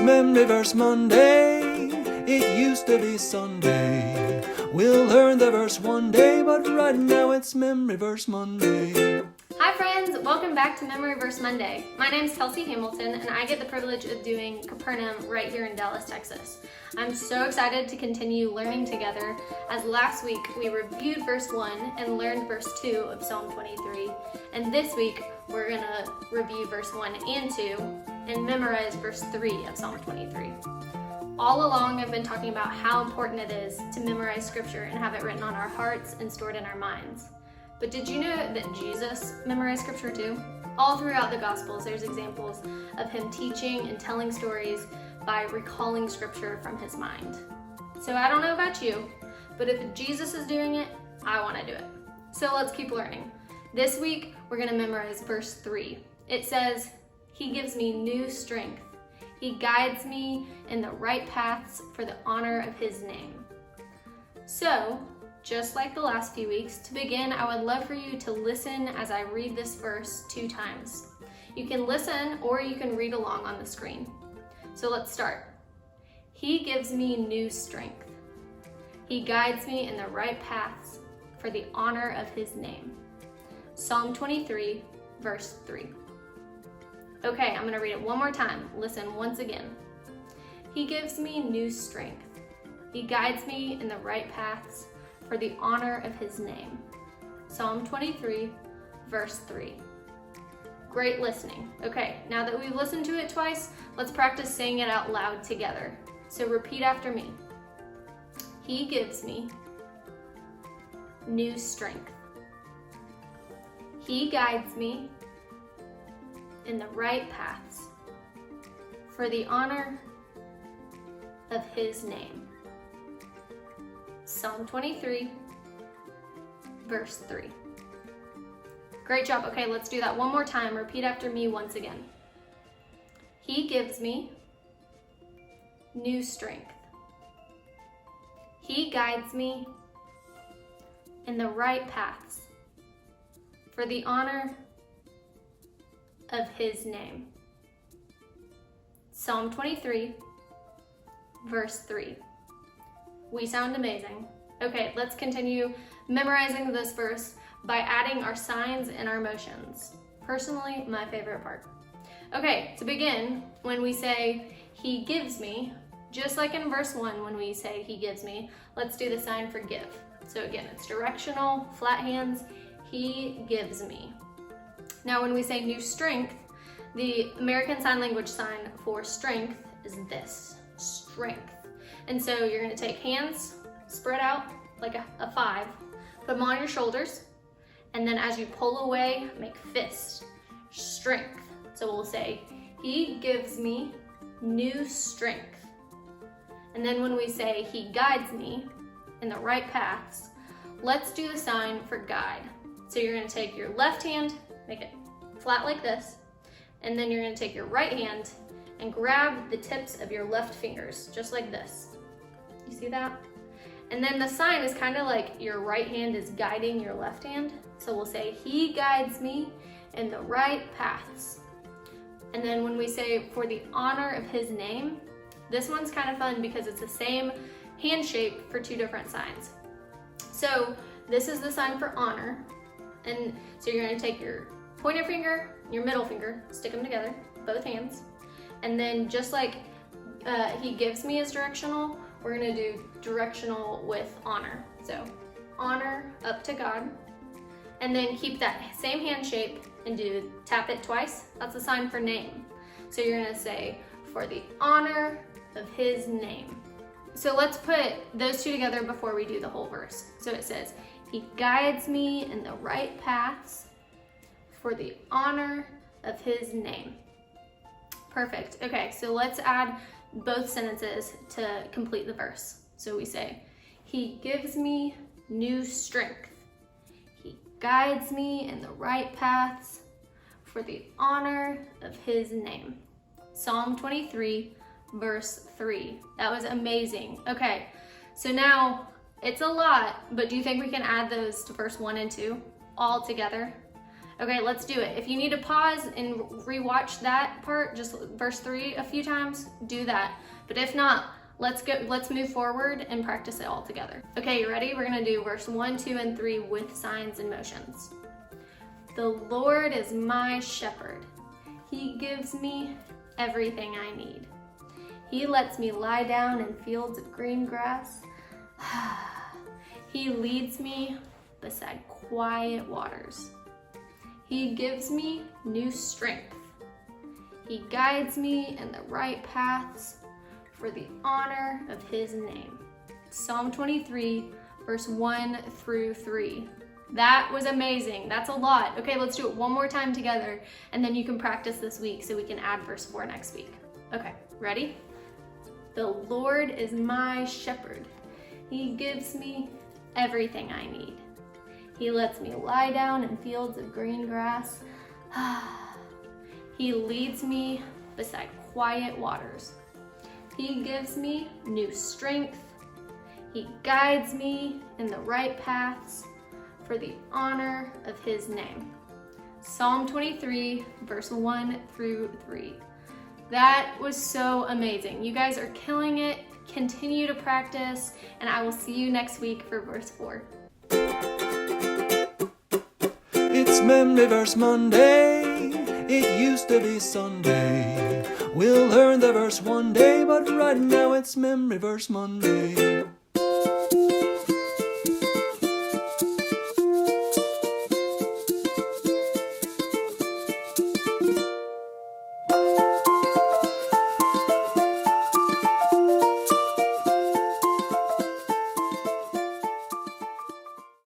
Memory Verse Monday. It used to be Sunday. We'll learn the verse one day, but right now it's Memory Verse Monday. Hi friends, welcome back to Memory Verse Monday. My name is Kelsey Hamilton and I get the privilege of doing Capernaum right here in Dallas, Texas. I'm so excited to continue learning together as last week we reviewed verse 1 and learned verse 2 of Psalm 23. And this week we're going to review verse 1 and 2 and memorize verse 3 of Psalm 23. All along I've been talking about how important it is to memorize scripture and have it written on our hearts and stored in our minds. But did you know that Jesus memorized scripture too? All throughout the Gospels, there's examples of him teaching and telling stories by recalling scripture from his mind. So I don't know about you, but if Jesus is doing it, I want to do it. So let's keep learning. This week, we're going to memorize verse 3. It says, "He gives me new strength. He guides me in the right paths for the honor of his name." So, just like the last few weeks, to begin, I would love for you to listen as I read this verse 2 times. You can listen or you can read along on the screen. So let's start. He gives me new strength. He guides me in the right paths for the honor of his name. Psalm 23, verse 3. Okay, I'm gonna read it one more time. Listen once again. He gives me new strength. He guides me in the right paths for the honor of his name. Psalm 23, verse 3. Great listening. Okay, now that we've listened to it twice, let's practice saying it out loud together. So repeat after me. He gives me new strength. He guides me in the right paths for the honor of his name. Psalm 23, verse 3. Great job. Okay, let's do that one more time. Repeat after me once again. He gives me new strength. He guides me in the right paths for the honor of his name. Psalm 23, verse 3. We sound amazing. Okay, let's continue memorizing this verse by adding our signs and our motions. Personally, my favorite part. Okay, to begin, when we say, he gives me, just like in verse 1 when we say he gives me, let's do the sign for give. So again, it's directional, flat hands, he gives me. Now when we say new strength, the American Sign Language sign for strength is this, strength. And so you're gonna take hands, spread out like a 5, put them on your shoulders, and then as you pull away, make fists, strength. So we'll say, he gives me new strength. And then when we say, he guides me in the right paths, let's do the sign for guide. So you're gonna take your left hand, make it flat like this, and then you're gonna take your right hand and grab the tips of your left fingers, just like this. You see that? And then the sign is kind of like your right hand is guiding your left hand. So we'll say, he guides me in the right paths. And then when we say, for the honor of his name, this one's kind of fun because it's the same hand shape for 2 different signs. So this is the sign for honor. And so you're gonna take your pointer finger, your middle finger, stick them together, both hands. And then just like he gives me is directional, we're gonna do directional with honor. So honor up to God, and then keep that same hand shape and tap it twice. That's a sign for name. So you're gonna say, for the honor of his name. So let's put those 2 together before we do the whole verse. So it says, he guides me in the right paths for the honor of his name. Perfect. Okay, so let's add both sentences to complete the verse. So we say, he gives me new strength. He guides me in the right paths for the honor of his name. Psalm 23, verse 3. That was amazing. Okay, so now it's a lot, but do you think we can add those to verse 1 and 2 all together? Okay, let's do it. If you need to pause and rewatch that part, just verse 3 a few times, do that. But if not, let's move forward and practice it all together. Okay, you ready? We're gonna do verse 1, 2, and 3 with signs and motions. The Lord is my shepherd. He gives me everything I need. He lets me lie down in fields of green grass. He leads me beside quiet waters. He gives me new strength. He guides me in the right paths for the honor of his name. Psalm 23, verse 1 through 3. That was amazing. That's a lot. Okay, let's do it one more time together, and then you can practice this week so we can add verse 4 next week. Okay, ready? The Lord is my shepherd. He gives me everything I need. He lets me lie down in fields of green grass. He leads me beside quiet waters. He gives me new strength. He guides me in the right paths for the honor of his name. Psalm 23, verse 1 through 3. That was so amazing. You guys are killing it. Continue to practice, and I will see you next week for verse 4. It's Memory Verse Monday. It used to be Sunday. We'll learn the verse one day, but right now it's Memory Verse Monday.